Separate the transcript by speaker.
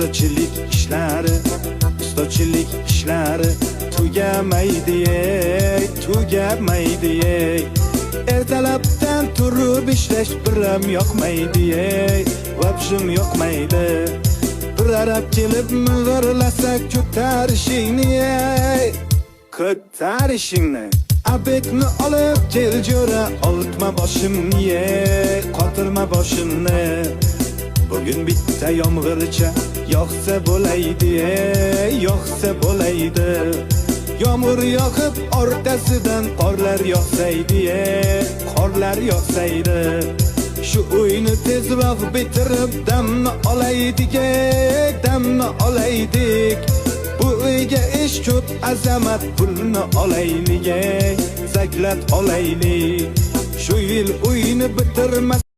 Speaker 1: ustachilik ishlari tugamaydi. Ertalabdan turib ishlash biram yoqmaydi, vabshim yoqmaydi. Bir arab kelib ming'irlasa ko'tarishingni. Abekni olib kel jo'ra, oltma boshimni, qotirma boshimni. Bugün bitta yomg'ircha yoqsa bo'laydi. Yomg'ir yoqib orqasidan qorlar yoqsaydi. Shu uyni tezroq bitirib damni olaydik. Bu uyga ish ko'p, azamat pulni olaylik, zaklat olaylik. Shu yil uyni bitirmas